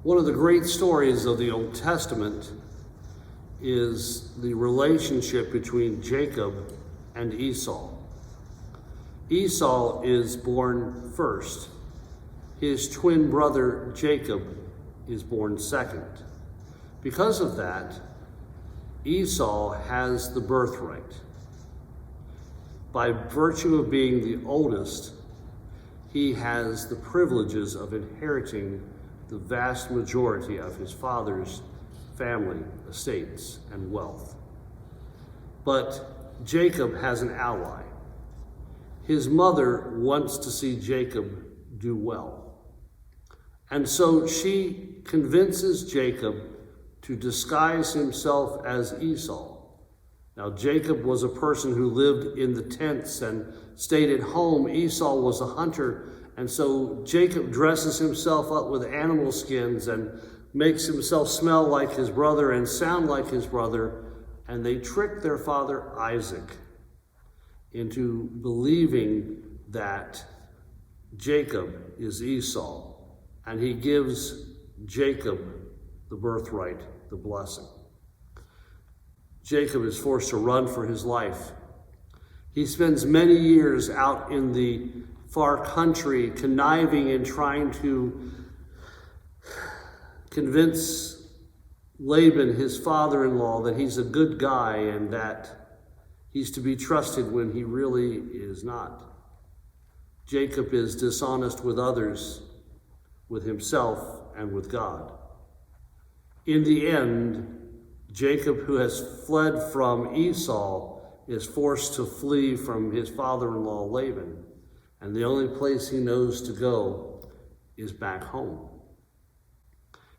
One of the great stories of the Old Testament is the relationship between Jacob and Esau. Esau is born first. His twin brother Jacob is born second. Because of that, Esau has the birthright. By virtue of being the oldest, he has the privileges of inheriting the vast majority of his father's family, estates, and wealth. But Jacob has an ally. His mother wants to see Jacob do well. And so she convinces Jacob to disguise himself as Esau. Now, Jacob was a person who lived in the tents and stayed at home. Esau was a hunter. And so Jacob dresses himself up with animal skins and makes himself smell like his brother and sound like his brother. And they trick their father Isaac into believing that Jacob is Esau. And he gives Jacob the birthright, the blessing. Jacob is forced to run for his life. He spends many years out in the far country conniving and trying to convince Laban, his father-in-law, that he's a good guy and that he's to be trusted when he really is not. Jacob is dishonest with others, with himself, and with God. In the end, Jacob, who has fled from Esau, is forced to flee from his father-in-law Laban. And the only place he knows to go is back home.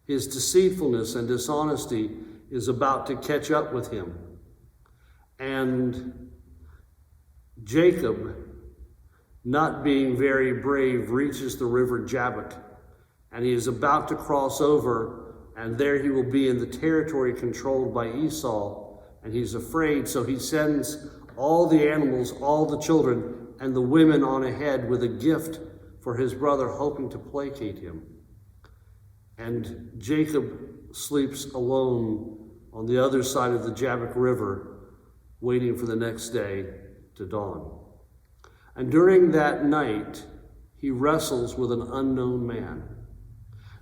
His deceitfulness and dishonesty is about to catch up with him. And Jacob, not being very brave, reaches the river Jabbok. And he is about to cross over, and there he will be in the territory controlled by Esau, and he's afraid, so he sends all the animals, all the children, and the women on ahead with a gift for his brother, hoping to placate him. And Jacob sleeps alone on the other side of the Jabbok River, waiting for the next day to dawn. And during that night, he wrestles with an unknown man.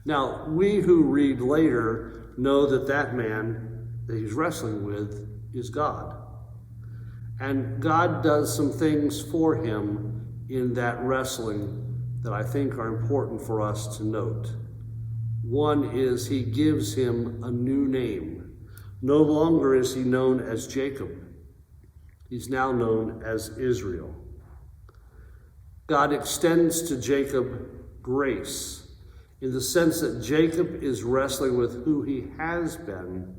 Now, we who read later know that that man that he's wrestling with is God. And God does some things for him in that wrestling that I think are important for us to note. One is he gives him a new name. No longer is he known as Jacob. He's now known as Israel. God extends to Jacob grace, in the sense that Jacob is wrestling with who he has been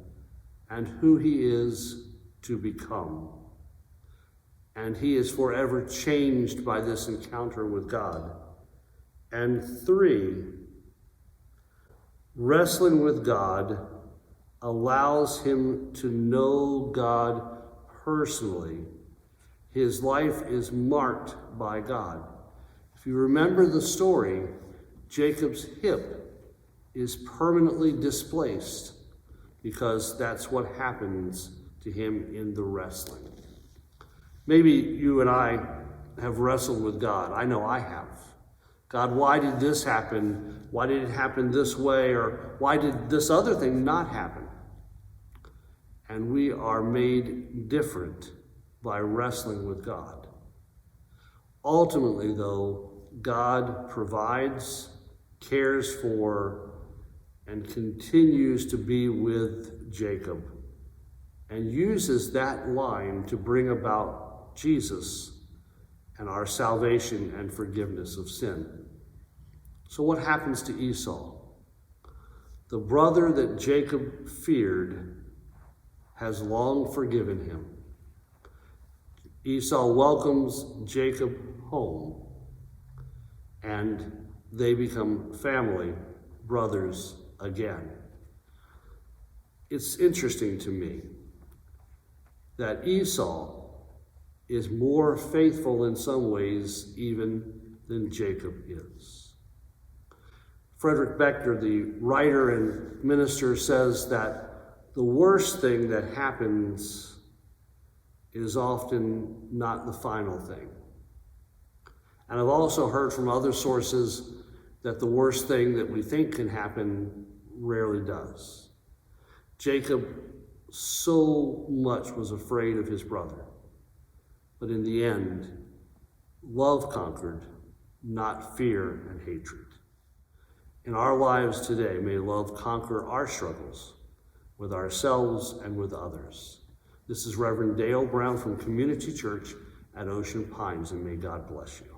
and who he is to become. And he is forever changed by this encounter with God. And 3, wrestling with God allows him to know God personally. His life is marked by God. If you remember the story, Jacob's hip is permanently displaced because that's what happens to him in the wrestling. Maybe you and I have wrestled with God. I know I have. God, why did this happen? Why did it happen this way? Or why did this other thing not happen? And we are made different by wrestling with God. Ultimately, though, God provides, cares for, and continues to be with Jacob, and uses that line to bring about Jesus and our salvation and forgiveness of sin. So what happens to Esau? The brother that Jacob feared has long forgiven him. Esau welcomes Jacob home, and they become family, brothers again. It's interesting to me that Esau is more faithful in some ways even than Jacob is. Frederick Beckner, the writer and minister, says that the worst thing that happens is often not the final thing. And I've also heard from other sources that the worst thing that we think can happen rarely does. Jacob so much was afraid of his brother, but in the end, love conquered, not fear and hatred. In our lives today, may love conquer our struggles with ourselves and with others. This is Reverend Dale Brown from Community Church at Ocean Pines, and may God bless you.